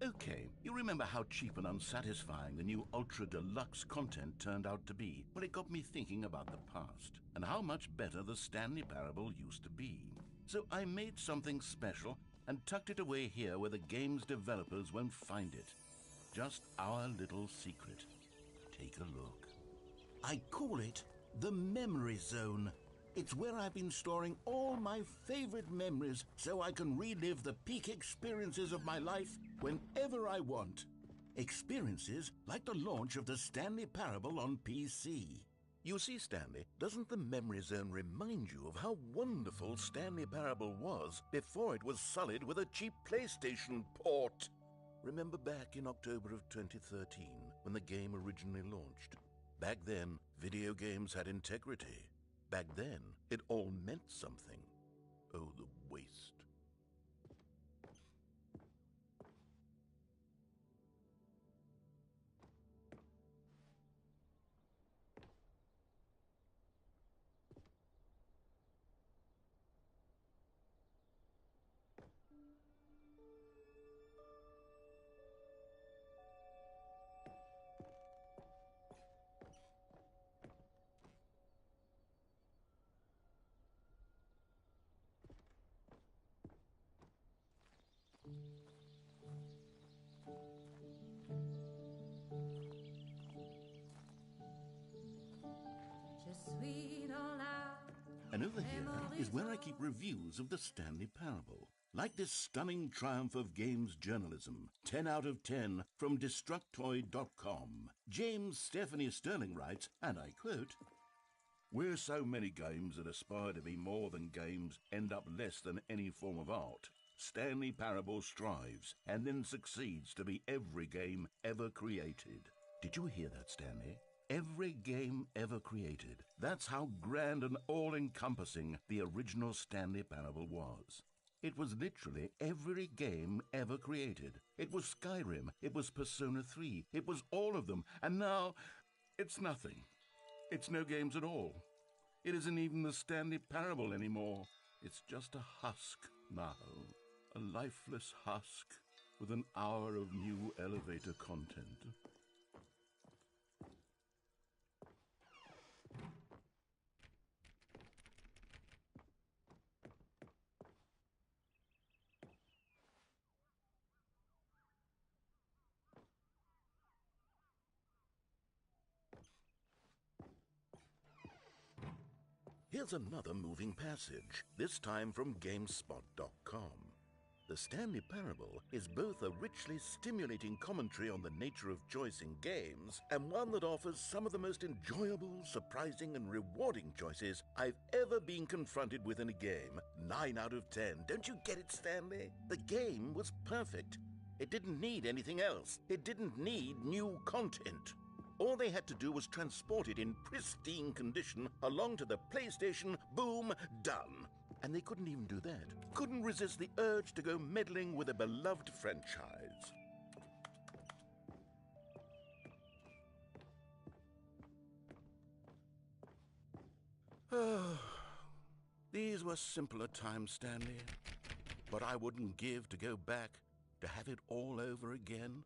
Okay, you remember how cheap and unsatisfying the new Ultra Deluxe content turned out to be? Well, it got me thinking about the past, and how much better the Stanley Parable used to be. So I made something special and tucked it away here where the game's developers won't find it. Just our little secret. Take a look. I call it the Memory Zone. It's where I've been storing all my favorite memories so I can relive the peak experiences of my life whenever I want. Experiences like the launch of the Stanley Parable on PC. You see, Stanley, doesn't the Memory Zone remind you of how wonderful Stanley Parable was before it was sullied with a cheap PlayStation port? Remember back in October of 2013 when the game originally launched? Back then, video games had integrity. Back then, it all meant something. Oh, the waste. sweet all out. And over here is where I keep reviews of the Stanley Parable. Like this stunning triumph of games journalism, 10 out of 10 from Destructoid.com. James Stephanie Sterling writes, and I quote, "Where so many games that aspire to be more than games end up less than any form of art, Stanley Parable strives and then succeeds to be every game ever created." Did you hear that, Stanley? Every game ever created. That's how grand and all-encompassing the original Stanley Parable was. It was literally every game ever created. It was Skyrim, it was Persona 3, it was all of them, and now it's nothing. It's no games at all. It isn't even the Stanley Parable anymore. It's just a husk now. A lifeless husk with an hour of new elevator content. Here's another moving passage, this time from GameSpot.com. The Stanley Parable is both a richly stimulating commentary on the nature of choice in games and one that offers some of the most enjoyable, surprising, and rewarding choices I've ever been confronted with in a game. 9 out of 10. Don't you get it, Stanley? The game was perfect. It didn't need anything else. It didn't need new content. All they had to do was transport it in pristine condition along to the PlayStation, boom, done. And they couldn't even do that. Couldn't resist the urge to go meddling with a beloved franchise. Oh, these were simpler times, Stanley. But I wouldn't give to go back to have it all over again.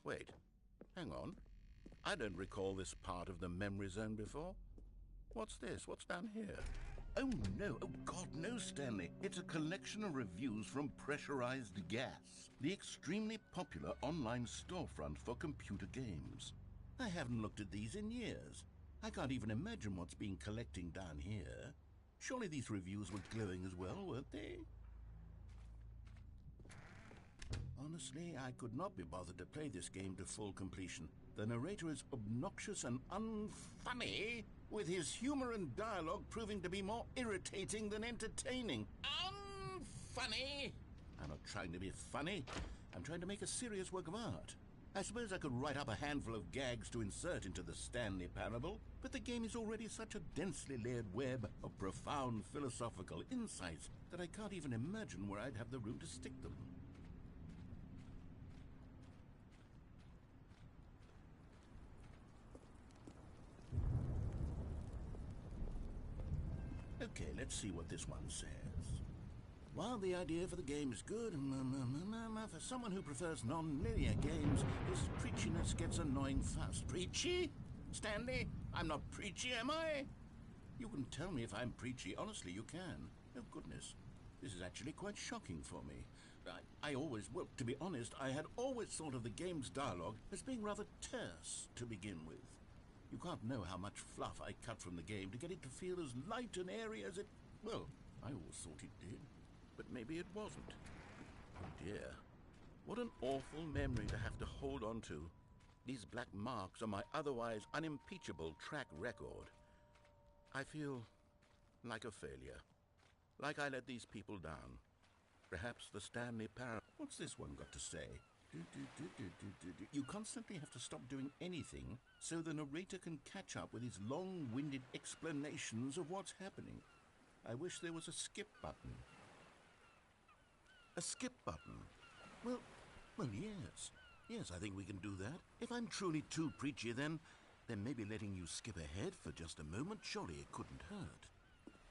Wait, hang on. I don't recall this part of the memory zone before. What's this? What's down here? Oh no, oh God, no, Stanley. It's a collection of reviews from Pressurized Gas, the extremely popular online storefront for computer games. I haven't looked at these in years. I can't even imagine what's been collecting down here. Surely these reviews were glowing as well, weren't they? Honestly, I could not be bothered to play this game to full completion. The narrator is obnoxious and unfunny, with his humor and dialogue proving to be more irritating than entertaining. Unfunny! I'm not trying to be funny. I'm trying to make a serious work of art. I suppose I could write up a handful of gags to insert into the Stanley Parable, but the game is already such a densely layered web of profound philosophical insights that I can't even imagine where I'd have the room to stick them. Okay, let's see what this one says. While the idea for the game is good, for someone who prefers non-linear games, his preachiness gets annoying fast. Preachy? Stanley? I'm not preachy, am I? You can tell me if I'm preachy. Honestly, you can. Oh, goodness. This is actually quite shocking for me. Well, to be honest, I had always thought of the game's dialogue as being rather terse to begin with. You can't know how much fluff I cut from the game to get it to feel as light and airy as it... Well, I always thought it did, but maybe it wasn't. Oh dear. What an awful memory to have to hold on to. These black marks on my otherwise unimpeachable track record. I feel like a failure. Like I let these people down. Perhaps the Stanley Parable... What's this one got to say? You constantly have to stop doing anything so the narrator can catch up with his long-winded explanations of what's happening. I wish there was a skip button. A skip button? Well, yes. Yes, I think we can do that. If I'm truly too preachy, then maybe letting you skip ahead for just a moment, surely it couldn't hurt.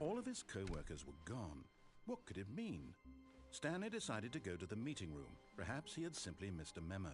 All of his co-workers were gone. What could it mean? Stanley decided to go to the meeting room. Perhaps he had simply missed a memo.